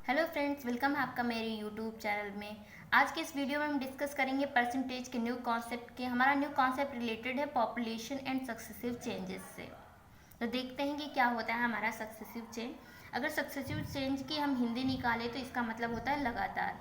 Hello friends, welcome है आपका मेरे यूट्यूब चैनल में। आज के इस वीडियो में हम डिस्कस करेंगे परसेंटेज के न्यू कॉन्सेप्ट के। हमारा न्यू कॉन्सेप्ट रिलेटेड है पॉपुलेशन एंड सक्सेसिव चेंजेस से। तो देखते हैं कि क्या होता है हमारा सक्सेसिव चेंज। अगर सक्सेसिव चेंज की हम हिंदी निकालें तो इसका मतलब होता है लगातार।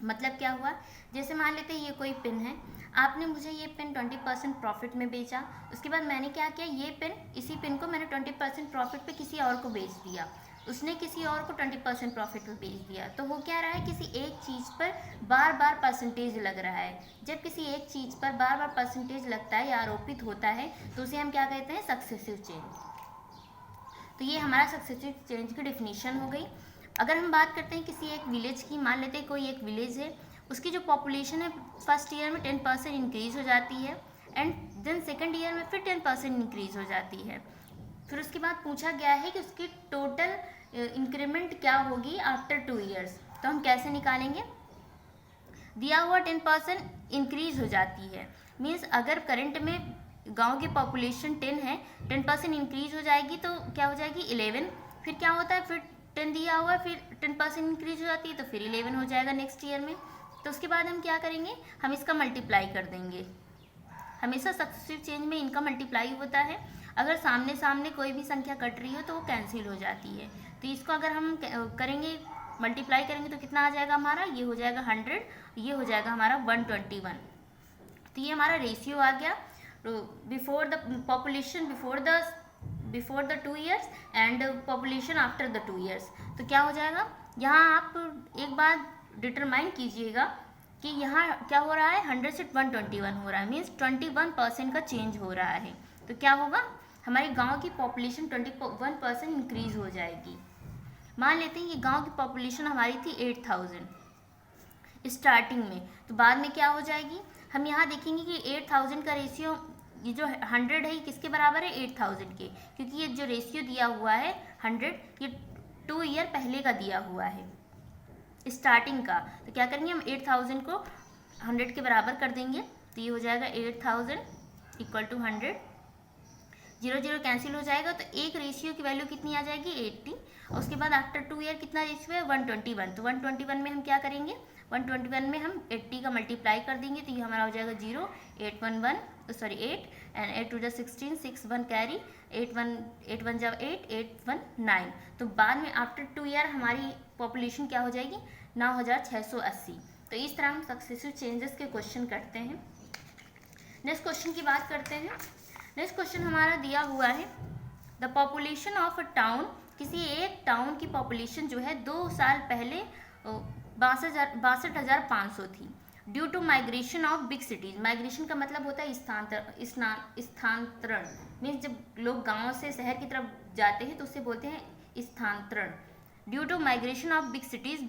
मतलब क्या हुआ, जैसे मान लेते हैं ये कोई पेन है, आपने मुझे ये पेन 20% प्रॉफिट में बेचा। उसके बाद मैंने क्या किया, ये पेन, इसी पेन को मैंने 20% प्रॉफिट पे किसी और को बेच दिया। उसने किसी और को 20% प्रॉफिट पे बेच दिया। तो हो क्या रहा है, किसी एक चीज़ पर बार बार परसेंटेज लग रहा है। जब किसी एक चीज़ पर बार बार परसेंटेज लगता है या आरोपित होता है तो उसे हम क्या कहते हैं, सक्सेसिव चेंज। तो ये हमारा सक्सेसिव चेंज की डिफिनीशन हो गई। अगर हम बात करते हैं किसी एक विलेज की, मान लेते हैं कोई एक विलेज है, उसकी जो पॉपुलेशन है फर्स्ट ईयर में 10% इंक्रीज हो जाती है एंड देन सेकेंड ईयर में फिर 10% इंक्रीज हो जाती है। फिर उसके बाद पूछा गया है कि उसकी टोटल इंक्रीमेंट क्या होगी आफ्टर 2 ईयर्स। तो हम कैसे निकालेंगे, दिया हुआ 10% इंक्रीज हो जाती है। मीन्स अगर करंट में गांव की पॉपुलेशन 10 है, 10% इंक्रीज हो जाएगी तो क्या हो जाएगी 11। फिर क्या होता है, फिर 10 दिया हुआ है, फिर 10% इंक्रीज हो जाती है तो फिर 11 हो जाएगा नेक्स्ट ईयर में। तो उसके बाद हम क्या करेंगे, हम इसका मल्टीप्लाई कर देंगे। हमेशा सक्सेसिव चेंज में इनका मल्टीप्लाई होता है। अगर सामने सामने कोई भी संख्या कट रही हो तो वो कैंसिल हो जाती है। तो इसको अगर हम करेंगे, मल्टीप्लाई करेंगे तो कितना आ जाएगा हमारा, ये हो जाएगा 100, ये हो जाएगा हमारा 121। तो ये हमारा रेशियो आ गया before the population before the 2 years and population after the 2 years. तो क्या हो जाएगा, यहाँ आप एक बार डिटरमाइन कीजिएगा कि यहाँ क्या हो रहा है, 100 से 121 हो रहा है, मीन्स 21% का चेंज हो रहा है। तो क्या होगा, हमारे गांव की पॉपुलेशन 21% इंक्रीज हो जाएगी। मान लेते हैं कि गांव की पॉपुलेशन हमारी थी 8000 स्टार्टिंग में, तो बाद में क्या हो जाएगी, हम यहाँ देखेंगे कि 8000 का रेशियो, ये जो 100 है ये किसके बराबर है, 8000 के, क्योंकि ये जो रेशियो दिया हुआ है 100, ये 2 ईयर पहले का दिया हुआ है स्टार्टिंग का। तो क्या करेंगे, हम 8000 को 100 के बराबर कर देंगे। तो ये हो जाएगा 8000 इक्वल टू 100, 0 0 कैंसिल हो जाएगा। तो एक रेशियो की वैल्यू कितनी आ जाएगी, 80। और उसके बाद आफ्टर 2 ईयर कितना रेशियो है, 121। तो 121 में हम क्या करेंगे, 121 में हम 80 का मल्टीप्लाई कर देंगे। तो ये हमारा हो जाएगा 0 8 एंड 8 टू 16, 6 1 कैरी, 8 1 जब 8 8 1 9। तो बाद में आफ्टर 2 ईयर हमारी पॉपुलेशन क्या हो जाएगी, 9680। तो इस तरह हम सक्सेसिव चेंजेस के क्वेश्चन करते हैं। नेक्स्ट क्वेश्चन की बात करते हैं। नेक्स्ट क्वेश्चन हमारा दिया हुआ है, the population of a town, किसी एक टाउन की पॉपुलेशन जो है 2 साल पहले 62,500 थी due to migration of big cities. Migration का मतलब होता है स्थानांतरण। मीन्स जब लोग गांव से शहर की तरफ जाते हैं तो उससे बोलते हैं स्थानांतरण। Due to migration of big cities,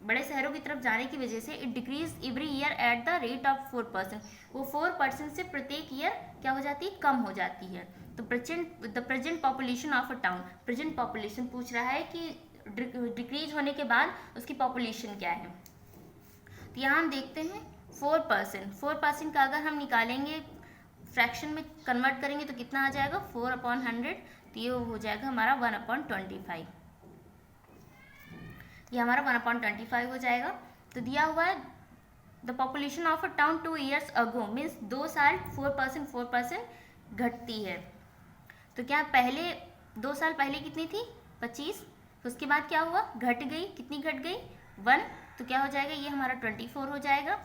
बड़े शहरों की तरफ जाने की वजह से it decreases every year at the rate of 4%। वो 4% से प्रत्येक ईयर क्या हो जाती है, कम हो जाती है। तो the present population of a town, present population पूछ रहा है कि डिक्रीज होने के बाद उसकी पॉपुलेशन क्या है। तो यहाँ हम देखते हैं 4% का अगर हम निकालेंगे, फ्रैक्शन में कन्वर्ट करेंगे तो कितना आ जाएगा, 4/100। तो ये हो जाएगा हमारा 1/25। ये हमारा 1/25 हो जाएगा। तो दिया हुआ है the population of a town 2 years ago, means 2 साल 4% घटती है। तो क्या पहले 2 साल पहले कितनी थी, 25। तो उसके बाद क्या हुआ, घट गई, कितनी घट गई, 1। तो क्या हो जाएगा, ये हमारा 24 हो जाएगा।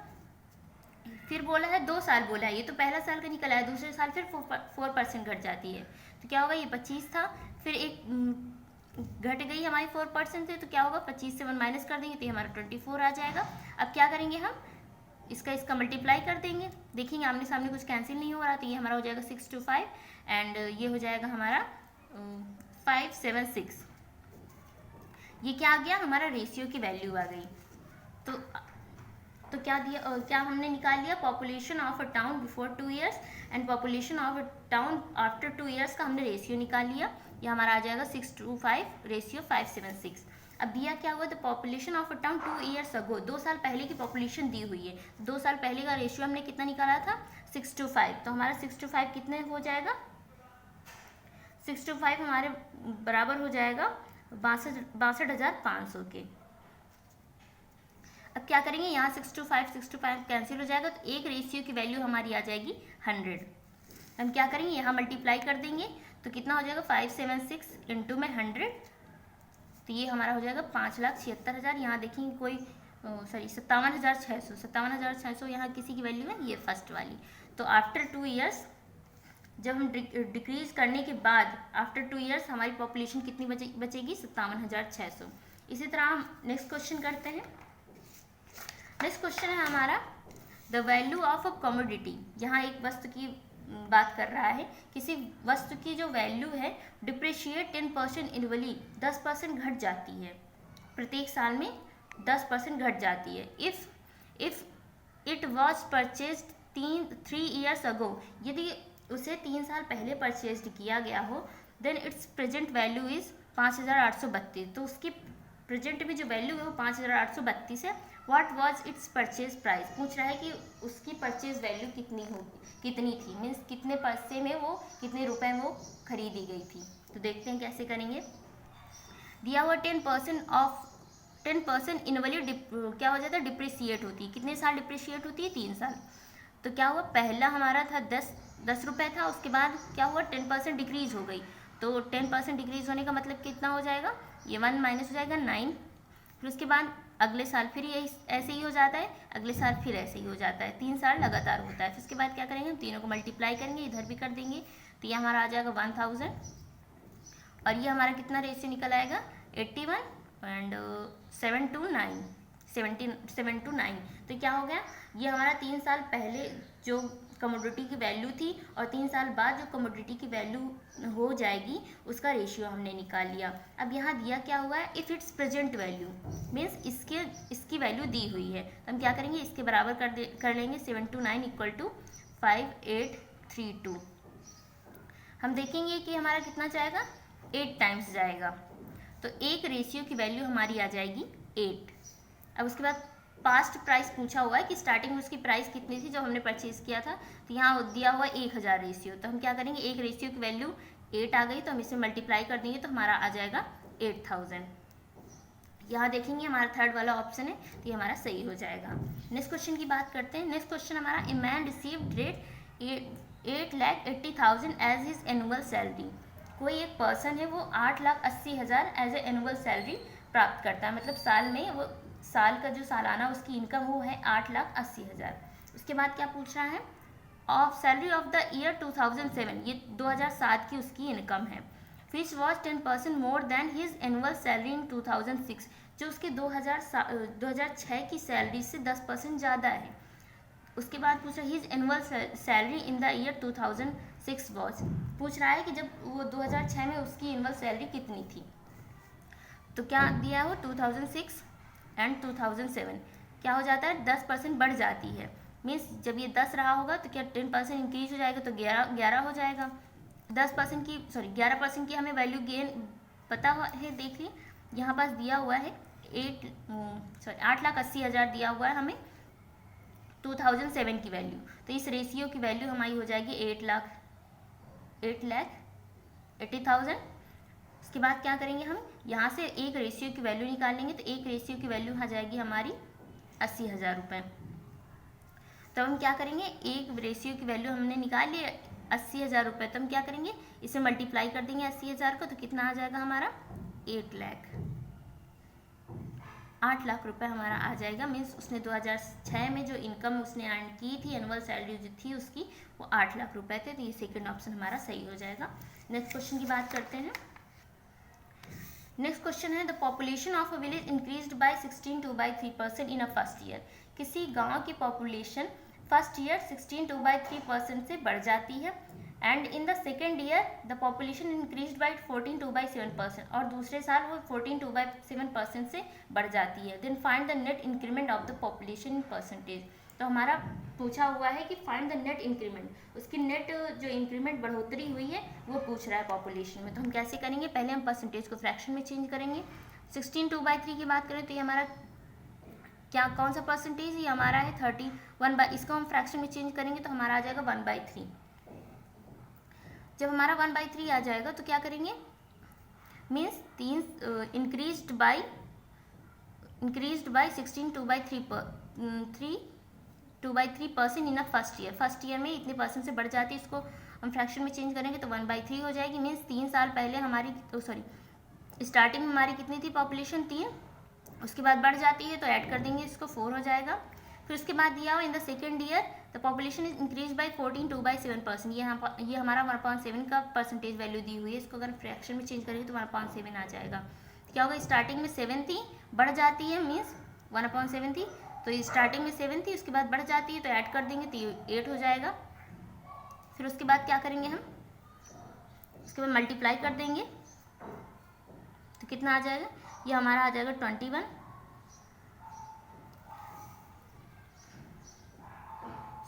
फिर बोला है 2 साल बोला है, ये तो पहला साल का निकला है, दूसरे साल फिर 4% घट जाती है। तो क्या होगा, ये 25 था, फिर एक घट गई हमारी 4% से, तो क्या होगा, 25 से 1 माइनस कर देंगे तो ये हमारा 24 आ जाएगा। अब क्या करेंगे, हम इसका मल्टीप्लाई कर देंगे। देखेंगे आमने सामने कुछ कैंसिल नहीं हो रहा, तो ये हमारा हो जाएगा 6 to 5 एंड ये हो जाएगा हमारा 576। ये क्या आ गया, हमारा रेशियो की वैल्यू आ गई। तो क्या हमने निकाल लिया, population of a town before 2 years and population of a town after 2 years का हमने रेशियो निकाल लिया। ये हमारा आ जाएगा 6 to 5, रेशियो 576। अब दिया क्या हुआ, the population of a town 2 years ago, 2 साल पहले की पॉपुलेशन दी हुई है। 2 साल पहले का रेशियो हमने कितना निकाला था, 6 to 5। तो हमारा 6 to 5 कितने हो जाएगा, 6 to 5 हमारे बराबर हो जाएगा 62,500 के। अब क्या करेंगे, यहाँ 6 to 5 कैंसिल हो जाएगा, तो एक रेशियो की वैल्यू हमारी आ जाएगी 100। हम क्या करेंगे, यहाँ मल्टीप्लाई कर देंगे तो कितना हो जाएगा 576 इंटू में 100, तो ये हमारा हो जाएगा 5,76,000। यहाँ देखेंगे कोई 57,600 यहाँ किसी की वैल्यू है, ये फर्स्ट वाली। तो आफ्टर 2 ईयर्स जब हम डिक्रीज करने के बाद आफ्टर 2 ईयर्स हमारी पॉपुलेशन कितनी बचेगी 57,600। इसी तरह हम नेक्स्ट क्वेश्चन करते हैं। नेक्स्ट क्वेश्चन है हमारा the value of a commodity. यहाँ एक वस्तु की बात कर रहा है, किसी वस्तु की जो वैल्यू है डिप्रिशिएट 10% एनुअली, 10% घट जाती है, प्रत्येक साल में 10% घट जाती है। If it was purchased 3 years ago, यदि उसे 3 साल पहले परचेज्ड किया गया हो, then its present value is 5,832, तो उसकी प्रेजेंट में जो वैल्यू है वो 5,832 है। What was it's purchase price, पूछ रहा है कि उसकी परचेज वैल्यू कितनी थी, मीन्स कितने पैसे में वो, कितने रुपए में वो खरीदी गई थी। तो देखते हैं कैसे करेंगे। दिया हुआ 10% इनवैल्यू क्या हो जाता है, डिप्रिशिएट होती है। कितने साल डिप्रिशिएट होती है, 3 साल। तो क्या हुआ, पहला हमारा था 10 रुपये था, उसके बाद क्या हुआ 10% डिक्रीज हो गई, तो 10% डिक्रीज होने का मतलब कितना हो जाएगा, ये 1 माइनस हो जाएगा 9। फिर उसके बाद अगले साल फिर ये ऐसे ही हो जाता है, अगले साल फिर ऐसे ही हो जाता है, 3 साल लगातार होता है। फिर उसके बाद क्या करेंगे, हम तीनों को मल्टीप्लाई करेंगे, इधर भी कर देंगे, तो ये हमारा आ जाएगा 1000, और ये हमारा कितना रेशियो निकल आएगा 81 एंड 7 to 9। तो क्या हो गया, ये हमारा 3 साल पहले जो कमोडिटी की वैल्यू थी और 3 साल बाद जो कमोडिटी की वैल्यू हो जाएगी उसका रेशियो हमने निकाल लिया। अब यहाँ दिया क्या हुआ है, if it's present value, means इसकी वैल्यू दी हुई है, तो हम क्या करेंगे, इसके बराबर कर लेंगे 7 to 9 इक्वल टू 5832। हम देखेंगे कि हमारा कितना जाएगा, 8 टाइम्स जाएगा, तो एक रेशियो की वैल्यू हमारी आ जाएगी 8। अब उसके बाद पास्ट प्राइस पूछा हुआ है कि स्टार्टिंग में उसकी प्राइस कितनी थी जब हमने परचेज किया था, तो यहाँ दिया हुआ 1000 रेशियो, तो हम क्या करेंगे, एक रेशियो की वैल्यू 8 आ गई, तो हम इसे मल्टीप्लाई कर देंगे तो हमारा आ जाएगा 8000। यहाँ देखेंगे हमारा थर्ड वाला ऑप्शन है, तो ये हमारा सही हो जाएगा। नेक्स्ट क्वेश्चन की बात करते हैं। नेक्स्ट क्वेश्चन हमारा, a man received 8,80,000 as his annual salary. कोई एक पर्सन है वो 8,80,000 एज ए एनुअल सैलरी प्राप्त करता है, मतलब साल में वो साल का जो सालाना उसकी इनकम वो है 8,80,000। उसके बाद क्या पूछ रहा है, of salary of the year 2007, ये 2007 की उसकी इनकम है। Which was 10% more than his annual salary in 2006, जो उसके 2006 की सैलरी से 10% ज़्यादा है। उसके बाद पूछ रहा है his annual salary in the year 2006 was, पूछ रहा है कि जब वो 2006 में उसकी एनुअल सैलरी कितनी थी। तो क्या दिया है वो 2006 एंड 2007 क्या हो जाता है, 10% बढ़ जाती है, मीन्स जब ये 10 रहा होगा तो क्या 10% इंक्रीज हो जाएगा, तो 11 हो जाएगा। 11% की हमें वैल्यू गेन पता है, देखिए यहाँ पास दिया हुआ है 8,80,000 दिया हुआ है हमें 2007 की वैल्यू, तो इस रेशियो की वैल्यू हमारी हो जाएगी 8,80,000। उसके बाद क्या करेंगे, हम यहाँ से एक रेशियो की वैल्यू निकाल लेंगे, तो एक रेशियो की वैल्यू आ जाएगी हमारी 80,000 रुपये। तो हम क्या करेंगे, एक रेशियो की वैल्यु हमने निकाल ली 80,000 रुपये, तो हम क्या करेंगे, इसे मल्टीप्लाई कर देंगे 80,000 को, तो कितना आ जाएगा हमारा 8 लाख रुपए हमारा आ जाएगा। मीन्स उसने 2006 में जो इनकम उसने अर्न की थी, एनुअल सैलरी जो थी उसकी, वो 8 लाख रुपए थे, तो ये सेकंड ऑप्शन हमारा सही हो जाएगा। नेक्स्ट क्वेश्चन की बात करते हैं। नेक्स्ट क्वेश्चन है, the population of a village increased by 16.3% in a first year. किसी गांव की पॉपुलेशन फर्स्ट ईयर 16.3% से बढ़ जाती है, and in the second year the population increased by 14.7%, और दूसरे साल वो 14.7% से बढ़ जाती है। Then find the net increment of the population in percentage. तो हमारा पूछा हुआ है कि फाइंड द नेट इंक्रीमेंट, उसकी नेट जो इंक्रीमेंट बढ़ोतरी हुई है वो पूछ रहा है पॉपुलेशन में। तो हम कैसे करेंगे, पहले हम परसेंटेज को फ्रैक्शन में चेंज करेंगे। 16/2/3 की बात करें तो ये हमारा क्या कौन सा परसेंटेज, ये हमारा है 31, इसको हम फ्रैक्शन में चेंज करेंगे तो हमारा आ जाएगा 1/3। जब हमारा 1/3 आ जाएगा तो क्या करेंगे, means 3 increased by 16 2/3% in a first year. First year में इतने परसेंट से बढ़ जाती है, इसको हम फ्रैक्शन में चेंज करेंगे तो 1/3 हो जाएगी। मीन्स 3 साल पहले हमारी स्टार्टिंग में हमारी कितनी थी पॉपुलेशन 3, उसके बाद बढ़ जाती है तो ऐड कर देंगे इसको 4 हो जाएगा। फिर उसके बाद दिया हुआ in the second year the population is increase by 14 2/7%। ये हमारा 1/7 का परसेंटेज वैल्यू दी हुई है, इसको अगर फ्रैक्शन में चेंज करेंगे तो 1/7 आ जाएगा। क्या होगा, स्टार्टिंग में 7 थी, बढ़ जाती है, मीन्स 1/7 थी तो स्टार्टिंग में 7 थी, उसके बाद बढ़ जाती है तो ऐड कर देंगे तो 8 हो जाएगा। फिर उसके बाद क्या करेंगे हम, उसके बाद मल्टीप्लाई कर देंगे तो कितना आ जाएगा, ये हमारा आ जाएगा 21।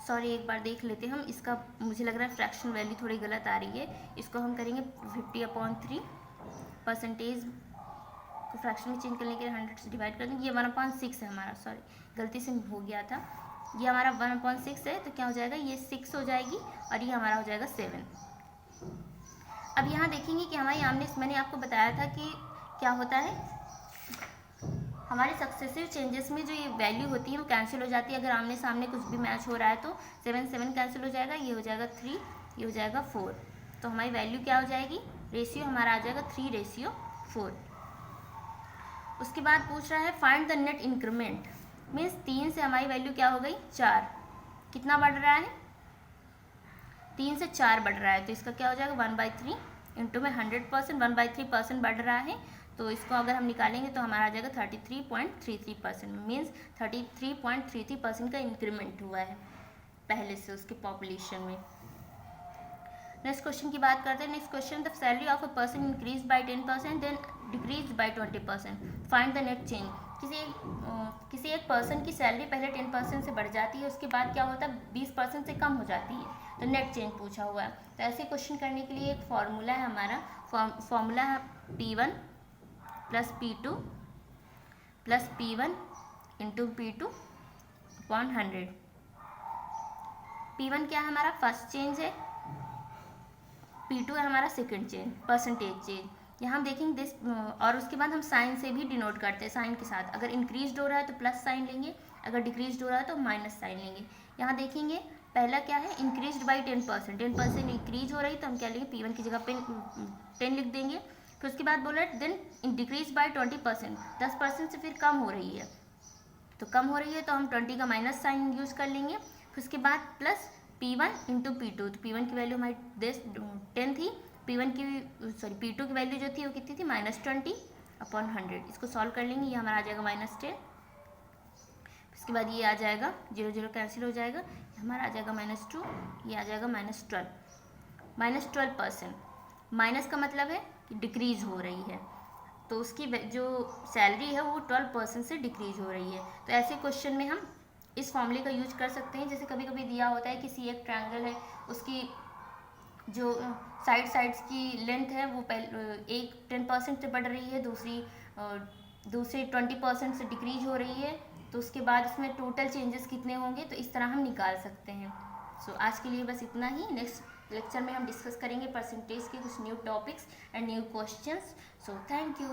सॉरी, एक बार देख लेते हैं हम इसका, मुझे लग रहा है फ्रैक्शन वैल्यू थोड़ी गलत आ रही है। इसको हम करेंगे 50/3 परसेंटेज को फ्रैक्शन में चेंज करने के लिए 100 से डिवाइड कर देंगे। ये 1/6 है हमारा, सॉरी गलती से हो गया था, ये हमारा 1/6 है तो क्या हो जाएगा, ये 6 हो जाएगी और ये हमारा हो जाएगा 7। अब यहाँ देखेंगे कि हमारे मैंने आपको बताया था कि क्या होता है, हमारे सक्सेसिव चेंजेस में जो ये वैल्यू होती है वो कैंसिल हो जाती है। अगर आमने सामने कुछ भी मैच हो रहा है तो 7 कैंसिल हो जाएगा, ये हो जाएगा 3, ये हो जाएगा 4, तो हमारी वैल्यू क्या हो जाएगी, रेशियो हमारा आ जाएगा 3:4। उसके बाद पूछ रहा है find the net increment, means 3 से हमारी वैल्यू क्या हो गई 4, कितना बढ़ रहा है, 3 से 4 बढ़ रहा है तो इसका क्या हो जाएगा 1/3 इंटू में 100%, 1/3% बढ़ रहा है तो इसको अगर हम निकालेंगे तो हमारा आ जाएगा 33.33%, मीन्स 33.33% का इंक्रीमेंट हुआ है पहले से उसके पॉपुलेशन में। नेक्स्ट क्वेश्चन की बात करते हैं। Next question, the salary of a person increase by 10% then decrease by 20%, find the net change. किसी एक पर्सन की सैलरी पहले 10% से बढ़ जाती है, उसके बाद क्या होता है 20% से कम हो जाती है, तो नेट चेंज पूछा हुआ है। तो ऐसे क्वेश्चन करने के लिए एक फॉर्मूला है हमारा, फॉर्मूला है P1 plus P2 plus P1 into P2/100। P1 क्या है हमारा फर्स्ट चेंज है, P2 है हमारा सेकंड चेंज, परसेंटेज चेंज। यहाँ हम देखेंगे दिस, और उसके बाद हम साइन से भी डिनोट करते हैं, साइन के साथ। अगर इंक्रीज हो रहा है तो प्लस साइन लेंगे, अगर डिक्रीज हो रहा है तो माइनस साइन लेंगे। यहाँ देखेंगे पहला क्या है, इंक्रीज बाई 10%, 10% इंक्रीज हो रही तो हम क्या लेंगे, P1 की जगह पे 10 लिख देंगे। फिर उसके बाद बोला देन डिक्रीज बाई 20%, 10% से फिर कम हो रही है, तो कम हो रही है तो हम 20 का माइनस साइन यूज कर लेंगे। फिर उसके बाद प्लस P1 इंटू P2, तो P1 की वैल्यू हमारी 10 थी, P2 की वैल्यू जो थी वो कितनी थी -20/100। इसको सॉल्व कर लेंगे, ये हमारा आ जाएगा -10। इसके बाद ये आ जाएगा 0 0 कैंसिल हो जाएगा, हमारा आ जाएगा -2, ये आ जाएगा -12, -12%। माइनस का मतलब है कि डिक्रीज हो रही है, तो उसकी जो सैलरी है वो 12% से डिक्रीज हो रही है। तो ऐसे क्वेश्चन में हम इस फॉर्मूले का यूज कर सकते हैं। जैसे कभी कभी दिया होता है किसी एक ट्रायंगल है, उसकी जो साइड्स की लेंथ है वो एक 10% से बढ़ रही है, दूसरी 20% से डिक्रीज हो रही है, तो उसके बाद इसमें टोटल चेंजेस कितने होंगे, तो इस तरह हम निकाल सकते हैं। सो आज के लिए बस इतना ही। नेक्स्ट लेक्चर में हम डिस्कस करेंगे परसेंटेज के कुछ new topics and new questions. So thank you.